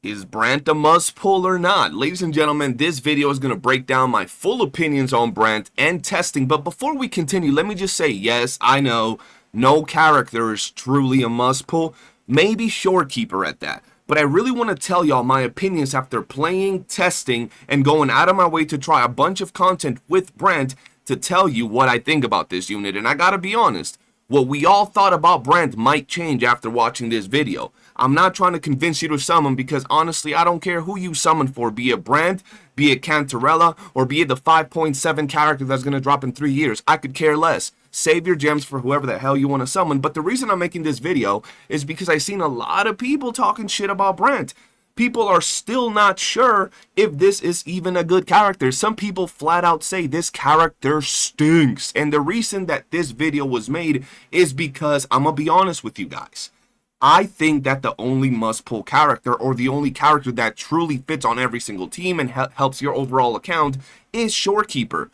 Is Brant a must pull or not? Ladies and gentlemen, this video is going to break down my full opinions on Brant and testing. But before we continue, let me just say, yes, I know no character is truly a must pull. Maybe Shorekeeper at that. But I really want to tell y'all my opinions after playing, testing, and going out of my way to try a bunch of content with Brant to tell you what I think about this unit. And I gotta be honest, what we all thought about Brant might change after watching this video. I'm not trying to convince you to summon because honestly, I don't care who you summon for, be it Brant, be it Cantarella, or be it the 5.7 character that's going to drop in 3 years. I could care less. Save your gems for whoever the hell you want to summon. But the reason I'm making this video is because I've seen a lot of people talking shit about Brant. People are still not sure if this is even a good character. Some people flat out say this character stinks. And the reason that this video was made is because I'm going to be honest with you guys. I think that the only must-pull character, or the only character that truly fits on every single team and helps your overall account, is Shorekeeper.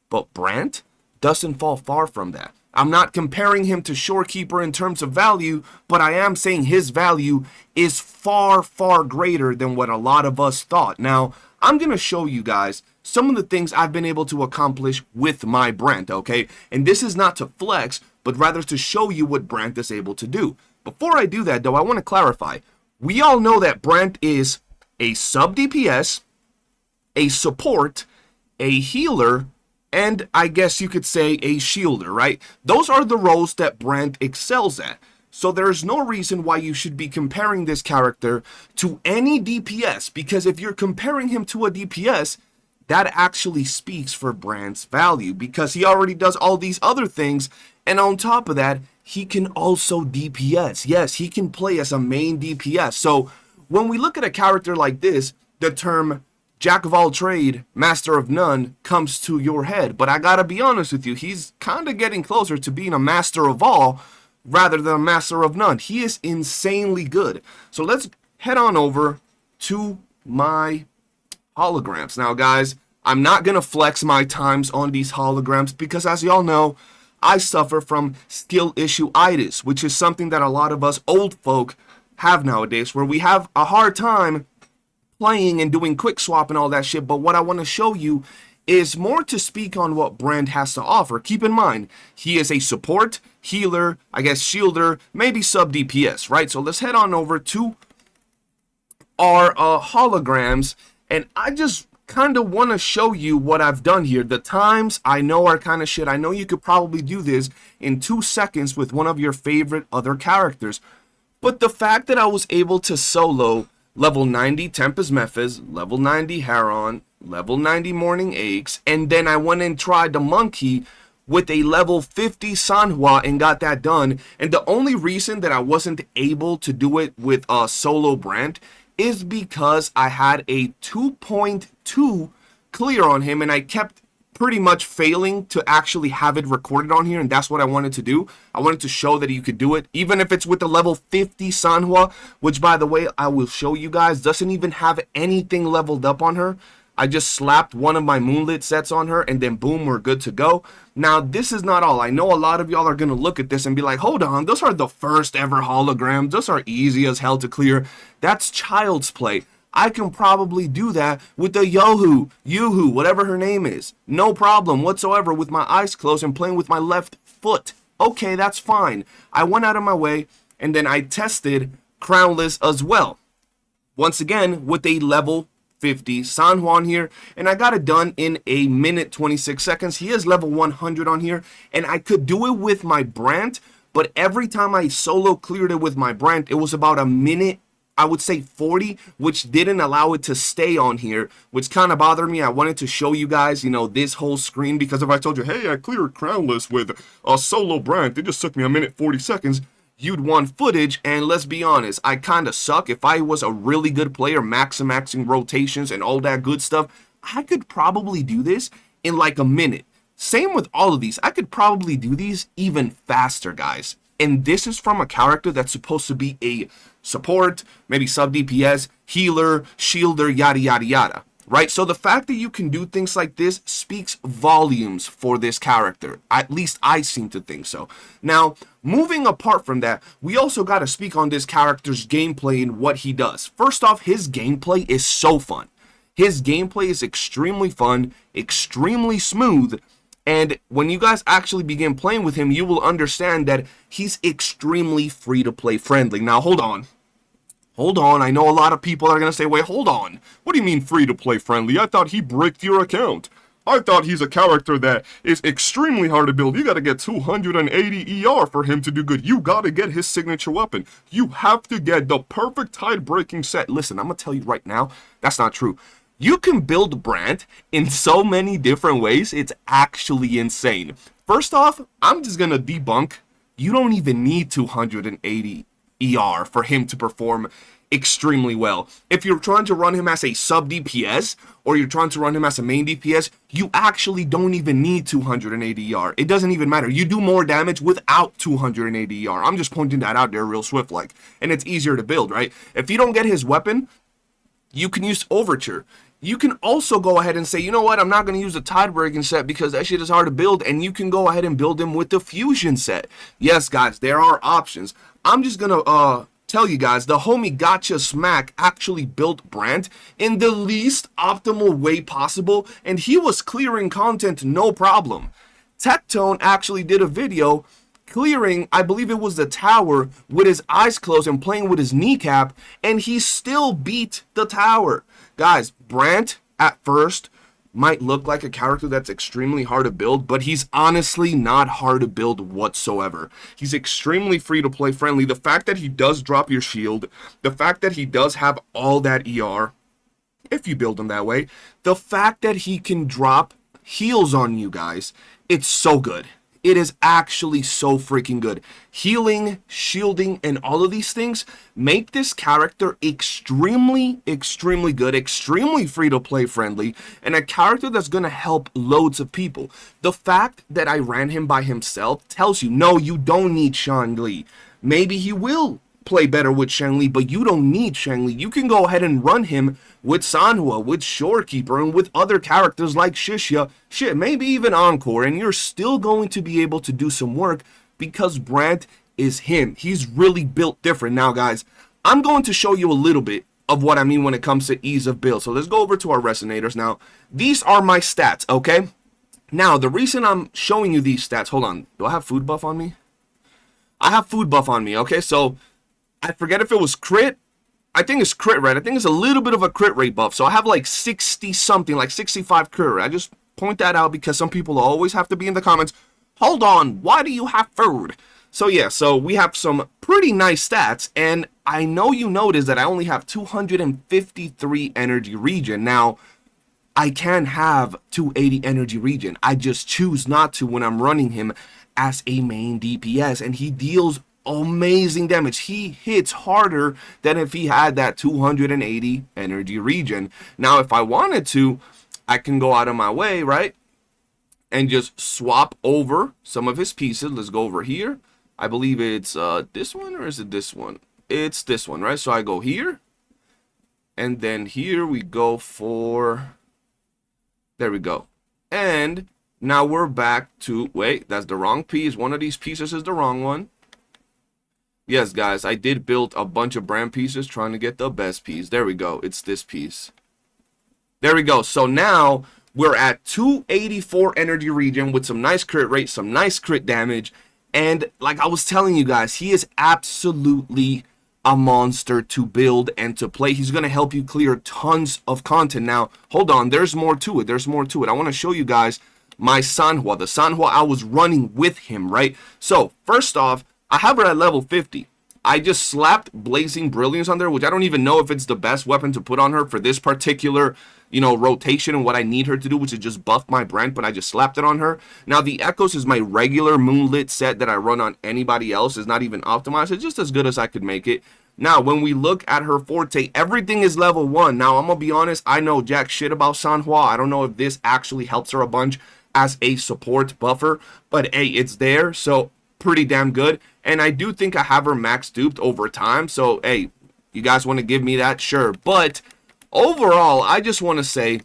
But Brant doesn't fall far from that. I'm not comparing him to Shorekeeper in terms of value, but I am saying his value is far, far greater than what a lot of us thought. Now, I'm going to show you guys some of the things I've been able to accomplish with my Brant, okay? And this is not to flex, but rather to show you what Brant is able to do. Before I do that, though, I want to clarify. We all know that Brant is a sub DPS, a support, a healer, and I guess you could say a shielder, right? Those are the roles that Brant excels at. So there's no reason why you should be comparing this character to any DPS, because if you're comparing him to a DPS, that actually speaks for Brant's value, because he already does all these other things, and on top of that, he can also DPS. Yes, he can play as a main DPS. So when we look at a character like this, the term Jack of all trade, master of none comes to your head. But I gotta be honest with you, he's kind of getting closer to being a master of all rather than a master of none. He is insanely good. So let's head on over to my holograms. Now guys, I'm not gonna flex my times on these holograms because as y'all know, I suffer from skill issue-itis, which is something that a lot of us old folk have nowadays, where we have a hard time playing and doing quick swap and all that shit. But what I want to show you is more to speak on what Brant has to offer. Keep in mind, he is a support, healer, I guess shielder, maybe sub DPS, right? So let's head on over to our holograms, and I just kind of want to show you what I've done here. The times I know are kind of shit. I know you could probably do this in 2 seconds with one of your favorite other characters, but the fact that I was able to solo level 90 Tempest Mephis, level 90 Heron, level 90 Morning Aches, and then I went and tried the monkey with a level 50 Sanhua and got that done. And the only reason that I wasn't able to do it with solo Brant is because I had a 2.2 clear on him, and I kept pretty much failing to actually have it recorded on here, and that's what I wanted to do. I wanted to show that you could do it, even if it's with the level 50 Sanhua, which by the way, I will show you guys, doesn't even have anything leveled up on her. I just slapped one of my Moonlit sets on her, and then boom, we're good to go. Now, this is not all. I know a lot of y'all are going to look at this and be like, hold on, those are the first ever holograms. Those are easy as hell to clear. That's child's play. I can probably do that with the Yoo-hoo, whatever her name is. No problem whatsoever with my eyes closed and playing with my left foot. Okay, that's fine. I went out of my way, and then I tested Crownless as well. Once again, with a level 50 San Juan here, and I got it done in a minute 26 seconds. He is level 100 on here, and I could do it with my Brant, but every time I solo cleared it with my Brant, it was about a minute, I would say 40, which didn't allow it to stay on here, which kind of bothered me. I wanted to show you guys, you know, this whole screen, because if I told you, hey, I cleared Crownless with a solo Brant, it just took me a minute 40 seconds, you'd want footage. And let's be honest, I kind of suck. If I was a really good player, maxing rotations and all that good stuff, I could probably do this in like a minute. Same with all of these. I could probably do these even faster, guys. And this is from a character that's supposed to be a support, maybe sub DPS, healer, shielder, yada yada yada. right? So the fact that you can do things like this speaks volumes for this character. At least I seem to think so. Now, moving apart from that, we also got to speak on this character's gameplay and what he does. First off, his gameplay is so fun. His gameplay is extremely fun, extremely smooth, and when you guys actually begin playing with him, you will understand that he's extremely free-to-play friendly. Now, hold on. Hold on, I know a lot of people are going to say, wait, hold on. What do you mean free-to-play friendly? I thought he bricked your account. I thought he's a character that is extremely hard to build. You got to get 280 ER for him to do good. You got to get his signature weapon. You have to get the perfect tide-breaking set. Listen, I'm going to tell you right now, that's not true. You can build Brant in so many different ways, it's actually insane. First off, I'm just going to debunk, you don't even need 280 ER for him to perform extremely well. If you're trying to run him as a sub DPS, or you're trying to run him as a main DPS, you actually don't even need 280 ER. It doesn't even matter. You do more damage without 280 ER. I'm just pointing that out there real swift like. And it's easier to build, right? If you don't get his weapon, you can use Overture. You can also go ahead and say, you know what, I'm not going to use the Tide Breaking set because that shit is hard to build, and you can go ahead and build him with the Fusion set. Yes, guys, there are options. I'm just going to tell you guys, the homie Gacha Smack actually built Brant in the least optimal way possible, and he was clearing content no problem. Tectone actually did a video clearing, I believe it was the tower, with his eyes closed and playing with his kneecap, and he still beat the tower. Guys, Brant, at first, might look like a character that's extremely hard to build, but he's honestly not hard to build whatsoever. He's extremely free-to-play friendly. The fact that he does drop your shield, the fact that he does have all that ER, if you build him that way, the fact that he can drop heals on you guys, it's so good. It is actually so freaking good. Healing, shielding, and all of these things make this character extremely, extremely good, extremely free-to-play friendly, and a character that's going to help loads of people. The fact that I ran him by himself tells you, no, you don't need Shangli. Maybe he will play better with Shangli, but you don't need Shangli. You can go ahead and run him with Sanhua, with Shorekeeper, and with other characters like Shishya, shit, maybe even Encore, and you're still going to be able to do some work because Brant is him. He's really built different. Now, guys, I'm going to show you a little bit of what I mean when it comes to ease of build. So let's go over to our resonators. Now, these are my stats, okay? Now, the reason I'm showing you these stats, hold on, do I have food buff on me? I have food buff on me, okay? So I forget if it was crit. I think it's crit rate. I think it's a little bit of a crit rate buff. So I have like 60 something, like 65 crit rate. I just point that out because some people always have to be in the comments, hold on, why do you have food? So yeah, so we have some pretty nice stats, and I know you noticed that I only have 253 energy regen. Now, I can have 280 energy regen. I just choose not to when I'm running him as a main DPS, and he deals amazing damage. He hits harder than if he had that 280 energy regen. Now, if I wanted to, I can go out of my way, right, and just swap over some of his pieces. Let's go over here. I believe it's this one, or is it this one? It's this one, right? So I go here, and then here we go for, there we go. And now we're back to, wait, that's the wrong piece. One of these pieces is the wrong one. Yes, guys, I did build a bunch of brand pieces trying to get the best piece. There we go. It's this piece. There we go. So now we're at 284 energy regen with some nice crit rate, some nice crit damage. And like I was telling you guys, he is absolutely a monster to build and to play. He's going to help you clear tons of content. Now, hold on. There's more to it. There's more to it. I want to show you guys my Sanhua. The Sanhua I was running with him, right? So, first off, I have her at level 50. I just slapped Blazing Brilliance on there, which I don't even know if it's the best weapon to put on her for this particular, you know, rotation and what I need her to do, which is just buff my Brent, but I just slapped it on her. Now, the Echoes is my regular Moonlit set that I run on anybody else. It's not even optimized. It's just as good as I could make it. Now, when we look at her forte, everything is level 1. Now, I'm going to be honest, I know jack shit about Sanhua. I don't know if this actually helps her a bunch as a support buffer, but hey, it's there, so pretty damn good. And I do think I have her max duped over time, so hey, you guys want to give me that? Sure. But overall, I just want to say,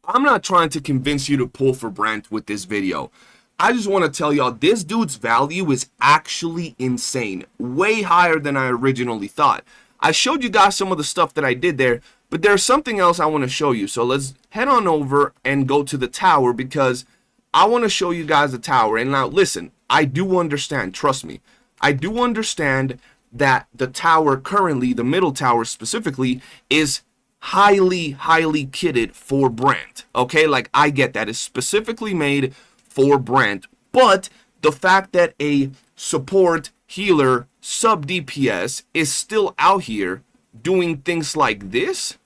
I'm not trying to convince you to pull for Brant with this video. I just want to tell y'all, this dude's value is actually insane. Way higher than I originally thought. I showed you guys some of the stuff that I did there, but there's something else I want to show you. So let's head on over and go to the tower, because I want to show you guys the tower. And now listen, I do understand, trust me, I do understand that the tower currently, the middle tower specifically, is highly kitted for Brant. Okay, like I get that. It's specifically made for Brant, but the fact that a support healer sub DPS is still out here doing things like this,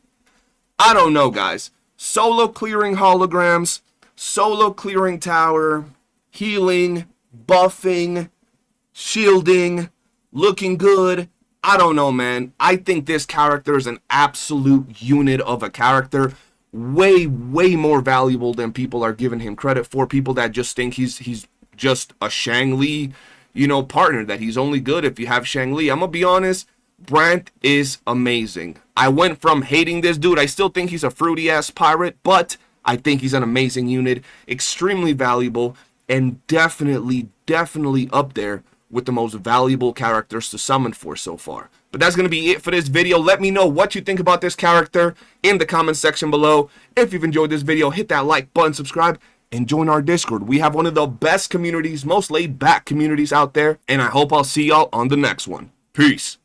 I don't know, guys. Solo clearing holograms, solo clearing tower, healing, buffing, shielding, looking good. I don't know, man. I think this character is an absolute unit of a character. Way more valuable than people are giving him credit for. People that just think he's just a Shang-Li, you know, partner, that he's only good if you have Shang-Li. I'm gonna be honest, Brant is amazing. I went from hating this dude, I still think he's a fruity ass pirate, but I think he's an amazing unit, extremely valuable, and definitely up there with the most valuable characters to summon for so far. But that's going to be it for this video. Let me know what you think about this character in the comment section below. If you've enjoyed this video, hit that like button, subscribe, and join our Discord. We have one of the best communities, most laid back communities out there, and I hope I'll see y'all on the next one. Peace.